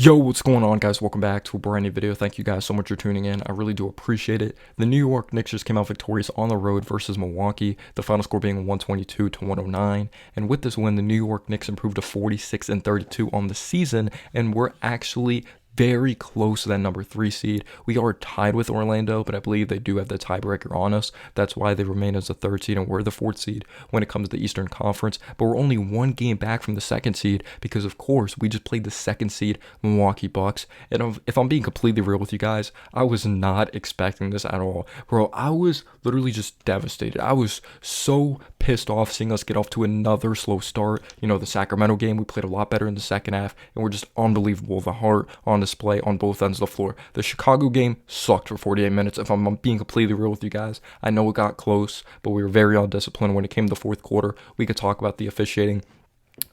Yo, what's going on, guys? Welcome back to a brand new video. Thank you guys so much for tuning in. I really do appreciate it. The New York Knicks just came out victorious on the road versus Milwaukee, the final score being 122 to 109. And with this win, the New York Knicks improved to 46 and 32 on the season, and we're actually very close to that number 3 seed. We are tied with Orlando, but I believe they do have the tiebreaker on us. That's why they remain as the 3rd seed and we're the 4th seed when it comes to the Eastern Conference. But we're only one game back from the 2nd seed because, of course, we just played the 2nd seed Milwaukee Bucks. And if I'm being completely real with you guys, I was not expecting this at all. Bro, I was literally just devastated. I was so pissed off seeing us get off to another slow start. You know, the Sacramento game, we played a lot better in the second half, and we're just unbelievable. The heart on display on both ends of the floor. The Chicago game sucked for 48 minutes. If I'm being completely real with you guys, I know it got close, but we were very undisciplined when it came to the 4th quarter. We could talk about the officiating,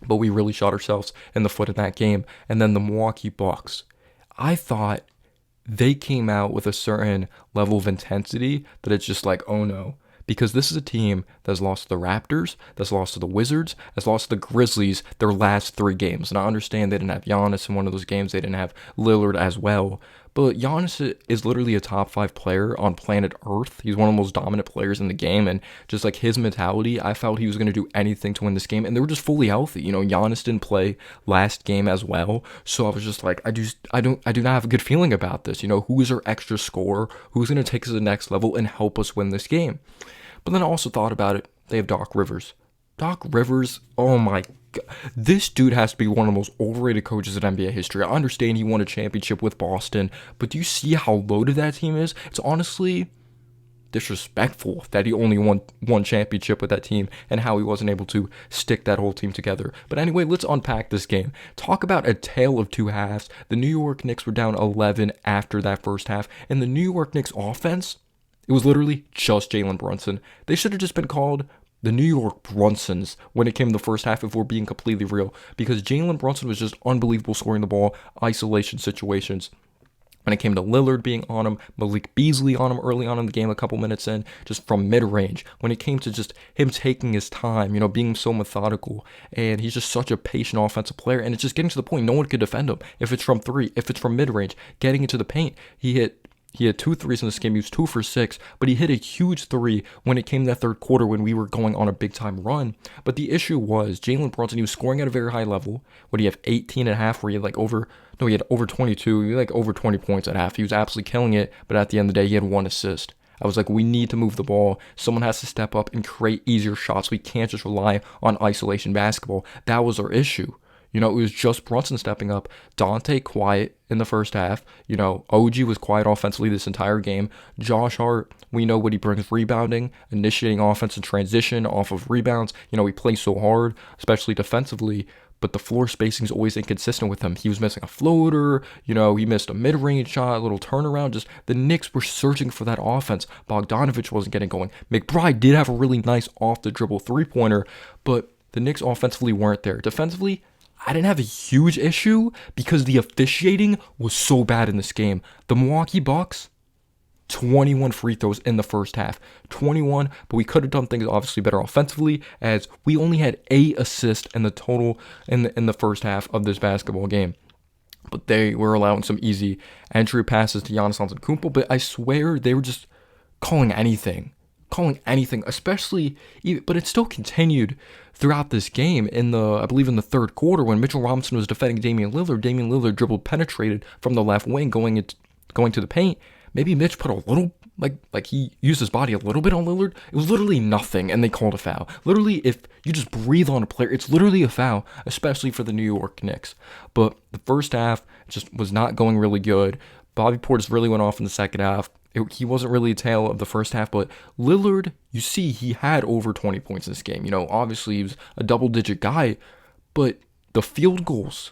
but we really shot ourselves in the foot in that game. And then the Milwaukee Bucks, I thought they came out with a certain level of intensity that it's just like, oh no. Because this is a team that's lost to the Raptors, that's lost to the Wizards, that's lost to the Grizzlies their last 3 games. And I understand they didn't have Giannis in one of those games. They didn't have Lillard as well. But Giannis is literally a top 5 player on planet Earth. He's one of the most dominant players in the game. And just like his mentality, I felt he was going to do anything to win this game. And they were just fully healthy. You know, Giannis didn't play last game as well. So I was just like, I do not have a good feeling about this. You know, who is our extra scorer? Who's going to take us to the next level and help us win this game? But then I also thought about it. They have Doc Rivers. Doc Rivers, oh my God. This dude has to be one of the most overrated coaches in NBA history. I understand he won a championship with Boston, but do you see how loaded that team is? It's honestly disrespectful that he only won one championship with that team and how he wasn't able to stick that whole team together. But anyway, let's unpack this game. Talk about a tale of two halves. The New York Knicks were down 11 after that first half, and the New York Knicks offense, it was literally just Jalen Brunson. They should have just been called the New York Brunsons when it came to the first half, if we're being completely real, because Jalen Brunson was just unbelievable scoring the ball, isolation situations. When it came to Lillard being on him, Malik Beasley on him early on in the game, a couple minutes in, just from mid-range. When it came to just him taking his time, you know, being so methodical, and he's just such a patient offensive player, and it's just getting to the point no one could defend him. If it's from 3, if it's from mid-range, getting into the paint, he had 2 threes in this game. He was 2 for 6, but he hit a huge 3 when it came to that 3rd quarter when we were going on a big-time run. But the issue was Jalen Brunson, he was scoring at a very high level. What do you have, 18 and a half, where he had he had over 22. He had like over 20 points at half. He was absolutely killing it, but at the end of the day, he had 1 assist. I was like, we need to move the ball. Someone has to step up and create easier shots. We can't just rely on isolation basketball. That was our issue. You know, it was just Brunson stepping up. Dante quiet in the first half. You know, OG was quiet offensively this entire game. Josh Hart, we know what he brings: rebounding, initiating offense and transition off of rebounds. You know, he plays so hard, especially defensively, but the floor spacing is always inconsistent with him. He was missing a floater. You know, he missed a mid-range shot, a little turnaround. Just the Knicks were searching for that offense. Bogdanovich wasn't getting going. McBride did have a really nice off-the-dribble three-pointer, but the Knicks offensively weren't there. Defensively, I didn't have a huge issue because the officiating was so bad in this game. The Milwaukee Bucks, 21 free throws in the first half. 21, but we could have done things obviously better offensively, as we only had 8 assists in the total in the first half of this basketball game. But they were allowing some easy entry passes to Giannis Antetokounmpo, but I swear they were just calling anything, especially, but it still continued throughout this game I believe in the 3rd quarter when Mitchell Robinson was defending Damian Lillard. Damian Lillard dribbled, penetrated from the left wing, going to the paint. Maybe Mitch put a little, like he used his body a little bit on Lillard. It was literally nothing, and they called a foul. Literally, if you just breathe on a player, it's literally a foul, especially for the New York Knicks. But the first half just was not going really good. Bobby Portis really went off in the second half. He wasn't really a tale of the first half, but Lillard, you see, he had over 20 points in this game. You know, obviously he was a double-digit guy, but the field goals,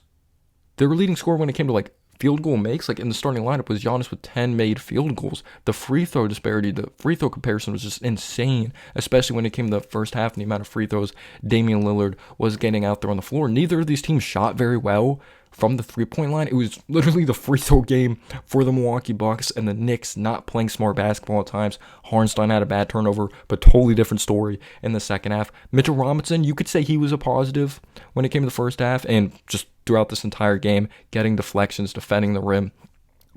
their leading scorer when it came to like field goal makes, like in the starting lineup, was Giannis with 10 made field goals. The free throw disparity, the free throw comparison was just insane, especially when it came to the first half and the amount of free throws Damian Lillard was getting out there on the floor. Neither of these teams shot very well from the three-point line. It was literally the free throw game for the Milwaukee Bucks, and the Knicks not playing smart basketball at times. Hartenstein had a bad turnover, but totally different story in the second half. Mitchell Robinson, you could say he was a positive when it came to the first half, and just throughout this entire game, getting deflections, defending the rim.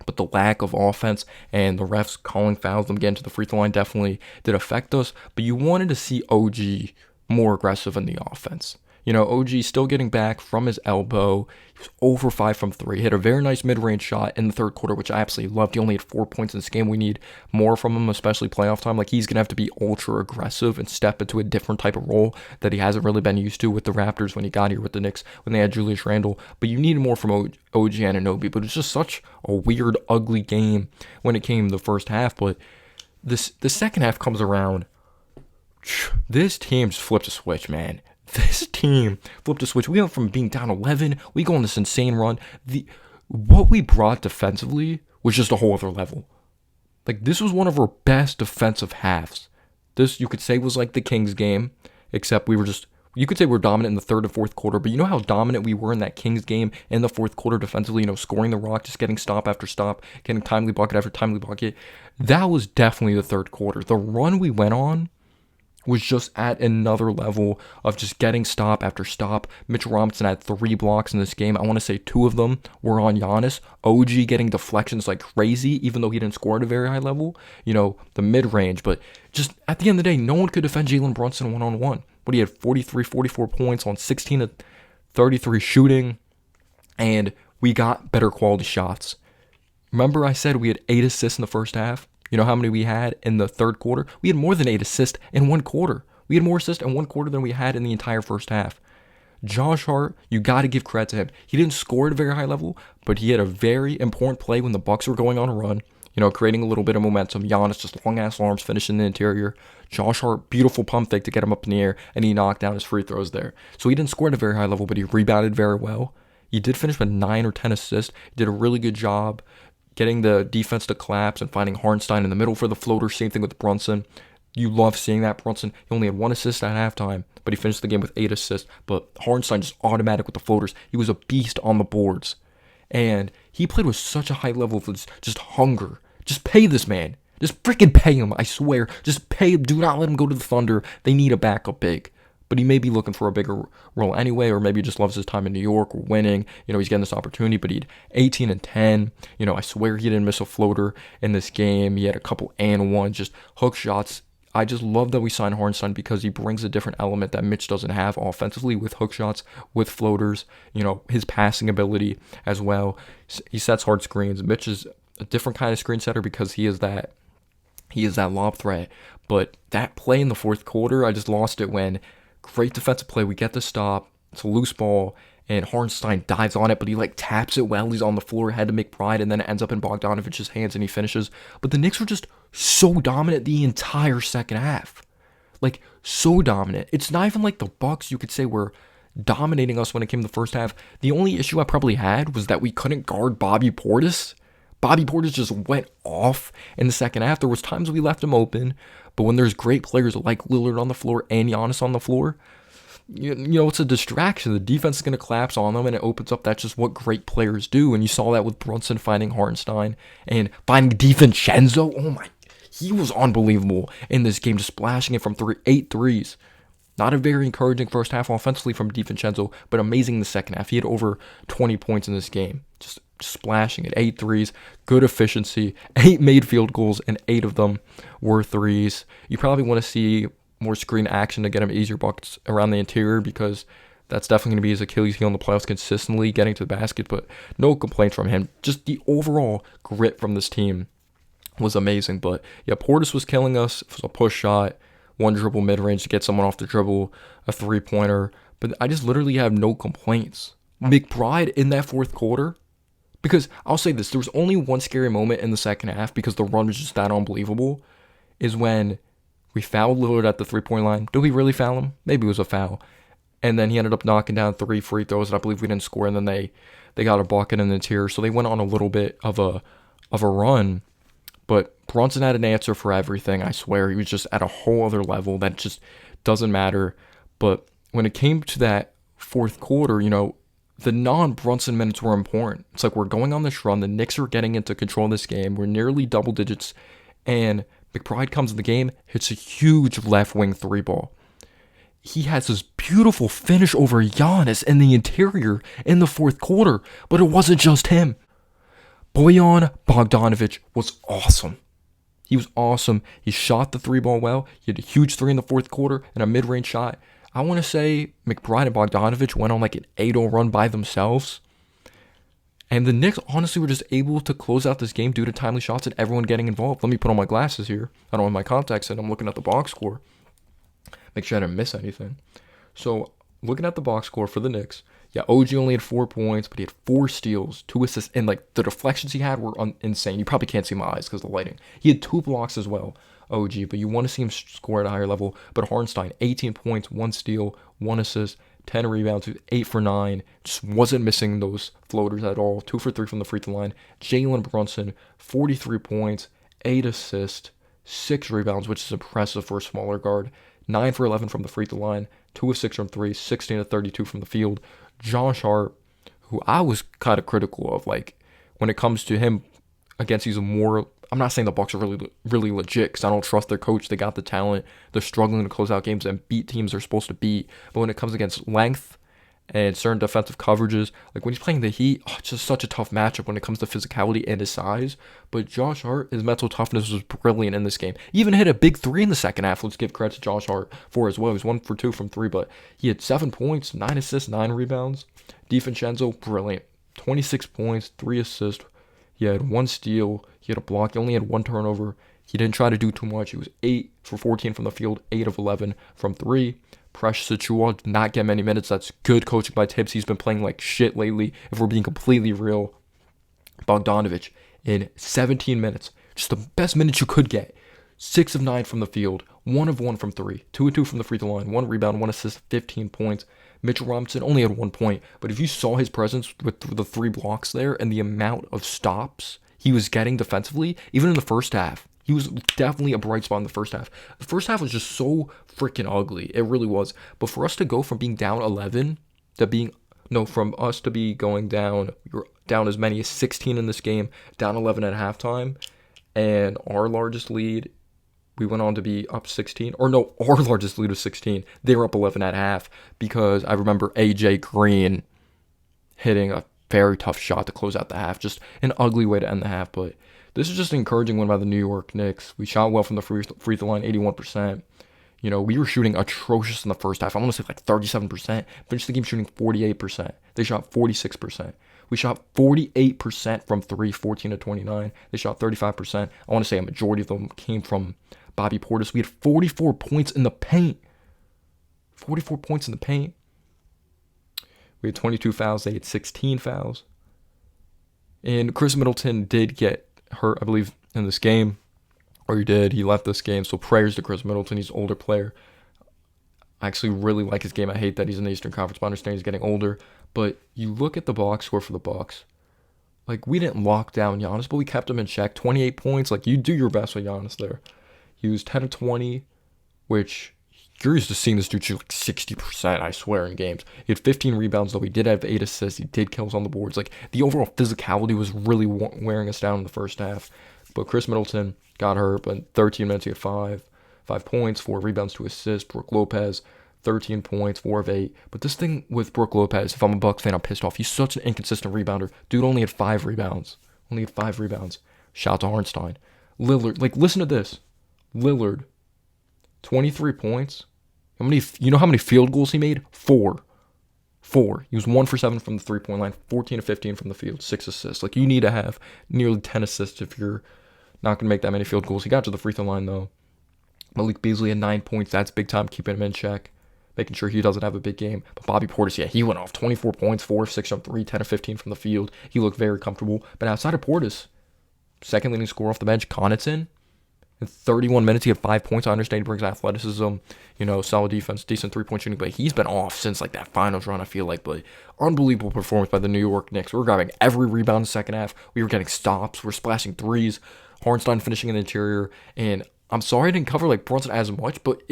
But the lack of offense and the refs calling fouls, them getting to the free throw line definitely did affect us. But you wanted to see OG more aggressive in the offense. OG still getting back from his elbow. He was over 5 from 3. He hit a very nice mid-range shot in the third quarter, which I absolutely loved. He only had 4 points in this game. We need more from him, especially playoff time. Like, he's going to have to be ultra aggressive and step into a different type of role that he hasn't really been used to with the Raptors when he got here with the Knicks, when they had Julius Randle. But you needed more from OG Anunoby. But it's just such a weird, ugly game when it came the first half. But the second half comes around. This team just flipped a switch, man. This team flipped a switch. We went from being down 11, we go on this insane run. What we brought defensively was just a whole other level. Like, this was one of our best defensive halves. This, you could say, was like the Kings game, except you could say we're dominant in the third and fourth quarter, but you know how dominant we were in that Kings game in the fourth quarter defensively, scoring the rock, just getting stop after stop, getting timely bucket after timely bucket. That was definitely the third quarter. The run we went on was just at another level of just getting stop after stop. Mitchell Robinson had 3 blocks in this game. I want to say 2 of them were on Giannis. OG getting deflections like crazy, even though he didn't score at a very high level. The mid-range. But just at the end of the day, no one could defend Jalen Brunson one-on-one. But he had 43, 44 points on 16 of 33 shooting. And we got better quality shots. Remember I said we had 8 assists in the first half? You know how many we had in the third quarter? We had more than 8 assists in one quarter. We had more assists in one quarter than we had in the entire first half. Josh Hart, you got to give credit to him. He didn't score at a very high level, but he had a very important play when the Bucks were going on a run, creating a little bit of momentum. Giannis, just long-ass arms, finishing the interior. Josh Hart, beautiful pump fake to get him up in the air, and he knocked down his free throws there. So he didn't score at a very high level, but he rebounded very well. He did finish with 9 or 10 assists. He did a really good job getting the defense to collapse and finding Hartenstein in the middle for the floater. Same thing with Brunson. You love seeing that. Brunson, he only had 1 assist at halftime, but he finished the game with 8 assists. But Hartenstein just automatic with the floaters. He was a beast on the boards. And he played with such a high level of just hunger. Just pay this man. Just freaking pay him, I swear. Just pay him. Do not let him go to the Thunder. They need a backup big. But he may be looking for a bigger role anyway, or maybe he just loves his time in New York or winning. He's getting this opportunity, but he had 18 and 10. I swear he didn't miss a floater in this game. He had a couple and one, just hook shots. I just love that we signed Hartenstein because he brings a different element that Mitch doesn't have offensively with hook shots, with floaters, his passing ability as well. He sets hard screens. Mitch is a different kind of screen setter because he is that lob threat. But that play in the fourth quarter, I just lost it when great defensive play. We get the stop. It's a loose ball, and Hartenstein dives on it, but he taps it while he's on the floor, head to McBride, and then it ends up in Bogdanovic's hands, and he finishes. But the Knicks were just so dominant the entire second half. So dominant. It's not even like the Bucks, you could say, were dominating us when it came to the first half. The only issue I probably had was that we couldn't guard Bobby Portis. Bobby Portis just went off in the second half. There was times we left him open, but when there's great players like Lillard on the floor and Giannis on the floor, it's a distraction. The defense is going to collapse on them, and it opens up. That's just what great players do. And you saw that with Brunson finding Hartenstein and finding DiVincenzo. Oh my, he was unbelievable in this game, just splashing it from 8 threes. Not a very encouraging first half offensively from DiVincenzo, but amazing in the second half. He had over 20 points in this game. Just splashing at 8 threes, good efficiency, 8 made field goals, and 8 of them were threes. You probably want to see more screen action to get him easier buckets around the interior because that's definitely going to be his Achilles heel in the playoffs, consistently getting to the basket, but no complaints from him. Just the overall grit from this team was amazing. But yeah, Portis was killing us. It was a push shot, 1 dribble mid-range to get someone off the dribble, a 3-pointer. But I just literally have no complaints. McBride in that fourth quarter, because I'll say this, there was only one scary moment in the second half because the run was just that unbelievable, is when we fouled Lillard at the 3-point line. Did we really foul him? Maybe it was a foul. And then he ended up knocking down 3 free throws, and I believe we didn't score, and then they got a bucket in the interior, so they went on a little bit of a run. But Brunson had an answer for everything, I swear. He was just at a whole other level that just doesn't matter. But when it came to that fourth quarter, the non-Brunson minutes were important. It's like we're going on this run. The Knicks are getting into control of this game. We're nearly double digits. And McBride comes in the game, hits a huge left wing three ball. He has this beautiful finish over Giannis in the interior in the fourth quarter. But it wasn't just him. Bojan Bogdanovic was awesome. He was awesome. He shot the three ball well. He had a huge three in the fourth quarter and a mid-range shot. I want to say McBride and Bogdanovic went on like an 8-0 run by themselves. And the Knicks honestly were just able to close out this game due to timely shots and everyone getting involved. Let me put on my glasses here. I don't have my contacts in. I'm looking at the box score. Make sure I didn't miss anything. So, looking at the box score for the Knicks, yeah, OG only had 4 points, but he had 4 steals, 2 assists, and like the deflections he had were insane. You probably can't see my eyes because of the lighting. He had 2 blocks as well, OG, but you want to see him score at a higher level. But Hartenstein, 18 points, 1 steal, 1 assist, 10 rebounds, 8 for 9. Just wasn't missing those floaters at all. 2 for 3 from the free throw line. Jalen Brunson, 43 points, 8 assists, 6 rebounds, which is impressive for a smaller guard. 9 for 11 from the free throw line, 2 of 6 from 3, 16 of 32 from the field. Josh Hart, who I was kind of critical of, like, when it comes to him against these more, I'm not saying the Bucks are really legit because I don't trust their coach. They got the talent. They're struggling to close out games and beat teams they're supposed to beat. But when it comes against length and certain defensive coverages, like when he's playing the Heat, it's just such a tough matchup when it comes to physicality and his size. But Josh Hart, his mental toughness was brilliant in this game. He even hit a big 3 in the second half. Let's give credit to Josh Hart for as well. He was 1 for 2 from 3, but he had 7 points, 9 assists, 9 rebounds. DiVincenzo, brilliant. 26 points, 3 assists. He had 1 steal. He had a block. He only had 1 turnover. He didn't try to do too much. He was 8 for 14 from the field, 8 of 11 from 3. Precious Achiuwa did not get many minutes. That's good coaching by Tibbs. He's been playing like shit lately, if we're being completely real. Bogdanovic, in 17 minutes, just the best minutes you could get. 6 of 9 from the field, 1 of 1 from 3, 2 of 2 from the free throw line, 1 rebound, 1 assist, 15 points. Mitchell Robinson only had 1 point, but if you saw his presence with the 3 blocks there and the amount of stops he was getting defensively, even in the first half, he was definitely a bright spot in the first half. The first half was just so freaking ugly. It really was. But for us to go from being down 11 to being, no, from us to be going down, you're down as many as 16 in this game, down 11 at halftime, and our largest lead, we went on to be up 16. Or no, our largest lead was 16. They were up 11 at half because I remember AJ Green hitting a very tough shot to close out the half. Just an ugly way to end the half, but this is just an encouraging win by the New York Knicks. We shot well from the free throw line, 81%. You know, we were shooting atrocious in the first half. I want to say like 37%. Finished the game shooting 48%. They shot 46%. We shot 48% from 3, 14 to 29. They shot 35%. I want to say a majority of them came from Bobby Portis. We had 44 points in the paint. 44 points in the paint. We had 22 fouls. They had 16 fouls. And Chris Middleton did get hurt, I believe, in this game. Or he did. He left this game. So prayers to Chris Middleton. He's an older player. I actually really like his game. I hate that he's in the Eastern Conference, but I understand he's getting older. But you look at the box score for the Bucks. Like, we didn't lock down Giannis, but we kept him in check. 28 points. Like, you do your best with Giannis there. He was 10 of 20, which you're used to seeing this dude shoot like 60%, I swear, in games. He had 15 rebounds, though. He did have 8 assists. He did kills on the boards. Like, the overall physicality was really wearing us down in the first half. But Chris Middleton got hurt, but 13 minutes, he had 5 points, 4 rebounds, 2 assists. Brook Lopez, 13 points, 4 of 8. But this thing with Brook Lopez, if I'm a Bucks fan, I'm pissed off. He's such an inconsistent rebounder. Dude only had 5 rebounds. Shout out to Hartenstein. Lillard, like, listen to this. Lillard, 23 points. You know how many field goals he made? 4. He was 1 for 7 from the 3-point line, 14 to 15 from the field, 6 assists. Like, you need to have nearly 10 assists if you're not going to make that many field goals. He got to the free throw line, though. Malik Beasley had 9 points. That's big time, keeping him in check, making sure he doesn't have a big game. But Bobby Portis, yeah, he went off 24 points, 4 of 6 from 3, 10 of 15 from the field. He looked very comfortable. But outside of Portis, second leading scorer off the bench, Connaughton, in 31 minutes, he had 5 points. I understand he brings athleticism, solid defense, decent three-point shooting, but he's been off since like that finals run, I feel like. But unbelievable performance by the New York Knicks. We were grabbing every rebound in the second half. We were getting stops. We're splashing threes. Hartenstein finishing in the interior. And I'm sorry I didn't cover like Brunson as much, but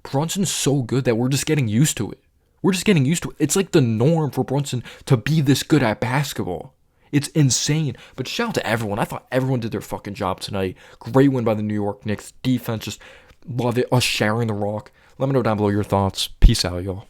Brunson's so good that we're just getting used to it. We're just getting used to it. It's like the norm for Brunson to be this good at basketball. It's insane. But shout out to everyone. I thought everyone did their fucking job tonight. Great win by the New York Knicks. Defense, just love it. Us sharing the rock. Let me know down below your thoughts. Peace out, y'all.